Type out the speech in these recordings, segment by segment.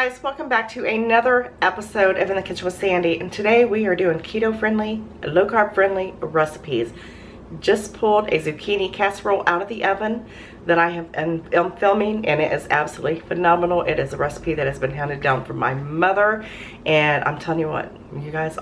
guys, welcome back to another episode of In the Kitchen with Sandy, and today we are doing keto friendly, low carb friendly recipes. Just pulled a zucchini casserole out of the oven that I am filming, and it is absolutely phenomenal. It is a recipe that has been handed down from my mother, and I'm telling you what, you guys,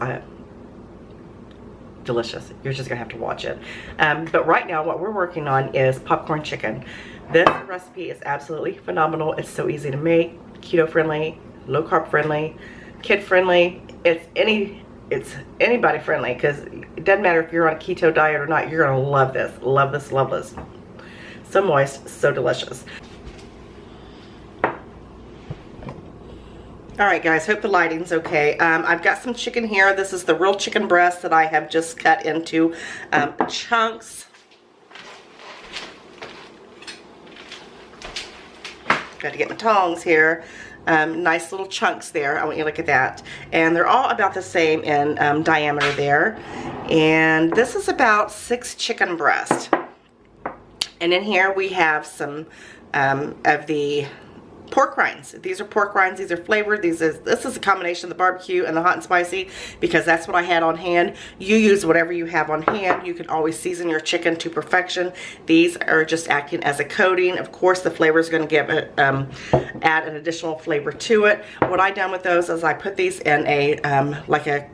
delicious. You're just gonna have to watch it. But right now what we're working on is popcorn chicken. This recipe is absolutely phenomenal. It's so easy to make, keto friendly, low carb friendly, kid friendly. It's anybody friendly, because it doesn't matter if you're on a keto diet or not. You're gonna love this, love this, love this. So moist, so delicious. All right, guys, hope the lighting's okay. I've got some chicken here. This is the real chicken breast that I have just cut into chunks. Got to get my tongs here. Nice little chunks there. I want you to look at that. And they're all about the same in diameter there. And this is about 6 chicken breasts. And in here we have some of the pork rinds. These are pork rinds. These are flavored. This is a combination of the barbecue and the hot and spicy, because that's what I had on hand. You use whatever you have on hand. You can always season your chicken to perfection. These are just acting as a coating. Of course, the flavor is going to give it, add an additional flavor to it. What I done with those is I put these in a like a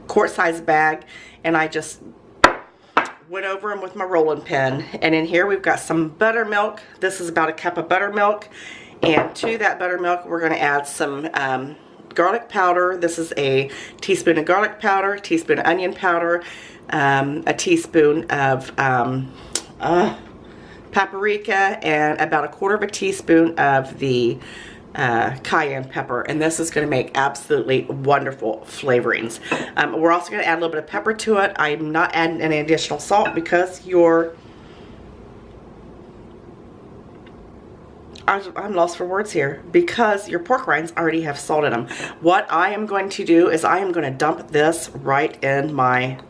quart-sized bag, and I just went over them with my rolling pin. And in here we've got some buttermilk. This is about a cup of buttermilk, and to that buttermilk we're going to add some garlic powder. This is a teaspoon of garlic powder, a teaspoon of onion powder, a teaspoon of paprika, and about a quarter of a teaspoon of the cayenne pepper. And this is going to make absolutely wonderful flavorings. We're also going to add a little bit of pepper to it. I'm not adding any additional salt because I'm lost for words here, because your pork rinds already have salt in them. What I am going to do is I am going to dump this right in my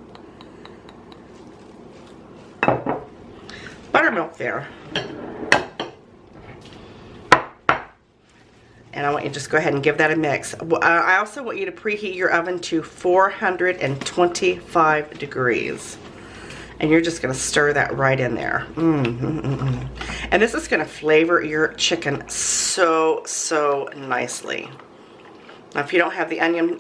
buttermilk there. And I want you to just go ahead and give that a mix. I also want you to preheat your oven to 425 degrees. And you're just going to stir that right in there. And this is going to flavor your chicken so, so nicely. Now, if you don't have the onion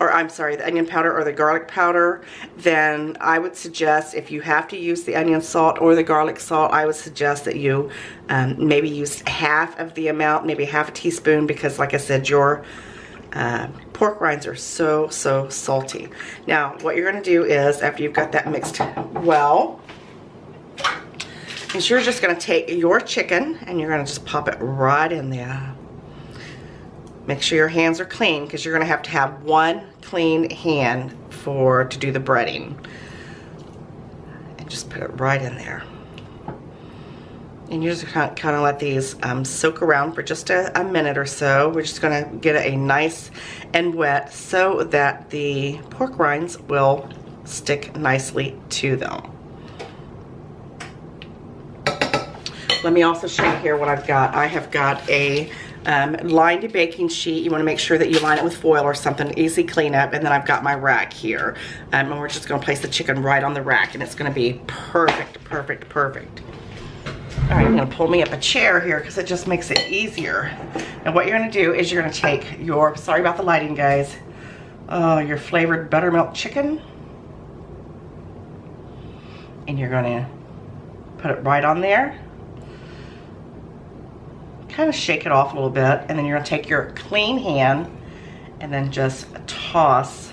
the onion powder or the garlic powder, then I would suggest, if you have to use the onion salt or the garlic salt, I would suggest that you maybe use half of the amount, maybe half a teaspoon, because like I said, your pork rinds are so, so salty. Now, what you're going to do is, after you've got that mixed well, is you're just going to take your chicken and you're going to just pop it right in there. Make sure your hands are clean, because you're going to have one clean hand to do the breading. And just put it right in there. And you're just kind of let these soak around for just a minute or so. We're just going to get it a nice and wet so that the pork rinds will stick nicely to them. Let me also show you here what I've got. I have got a lined baking sheet. You want to make sure that you line it with foil or something, easy cleanup. And then I've got my rack here, and we're just going to place the chicken right on the rack, and it's going to be perfect, perfect, perfect. All right, I'm going to pull me up a chair here because it just makes it easier. And what you're going to do is you're going to take your, sorry about the lighting, guys, your flavored buttermilk chicken, and you're going to put it right on there. Kind of shake it off a little bit, and then you're going to take your clean hand and then just toss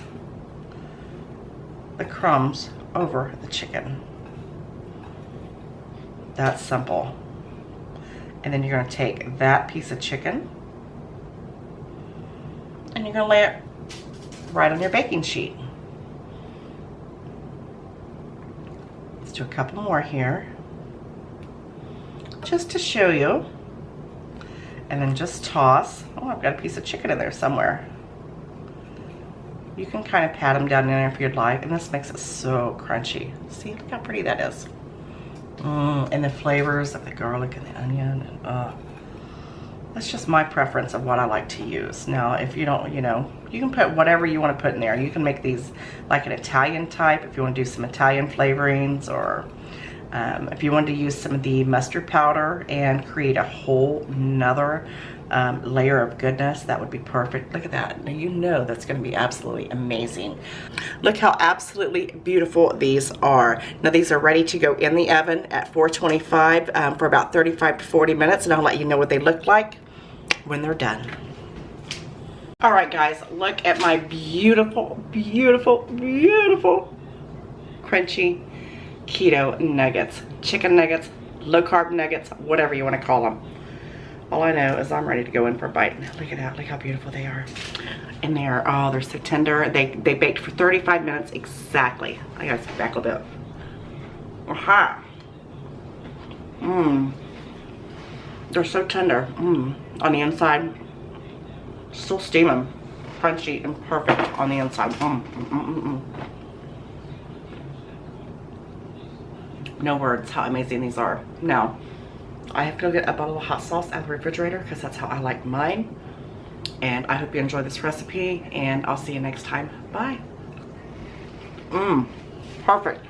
the crumbs over the chicken. That's simple. And then you're going to take that piece of chicken and you're going to lay it right on your baking sheet. Let's do a couple more here just to show you. And then just toss. Oh, I've got a piece of chicken in there somewhere. You can kind of pat them down in there if you'd like, and this makes it so crunchy. See, look how pretty that is. And the flavors of the garlic and the onion. And, That's just my preference of what I like to use. Now, if you don't, you know, you can put whatever you want to put in there. You can make these like an Italian type if you want to do some Italian flavorings, or if you want to use some of the mustard powder and create a whole nother layer of goodness, that would be perfect. Look at that. Now you know that's going to be absolutely amazing. Look how absolutely beautiful these are. Now these are ready to go in the oven at 425 for about 35 to 40 minutes, and I'll let you know what they look like when they're done. All right, guys, look at my beautiful, beautiful, beautiful crunchy keto nuggets, chicken nuggets, low carb nuggets, whatever you want to call them. All I know is I'm ready to go in for a bite. Look at that. Look how beautiful they are. And they are, oh, they're so tender. They baked for 35 minutes exactly. I gotta back a bit. Aha. Mmm. They're so tender. Mmm. On the inside, still steaming, crunchy and perfect on the inside. No words how amazing these are. Now, I have to go get a bottle of hot sauce out of the refrigerator because that's how I like mine. And I hope you enjoy this recipe, and I'll see you next time. Bye. Perfect.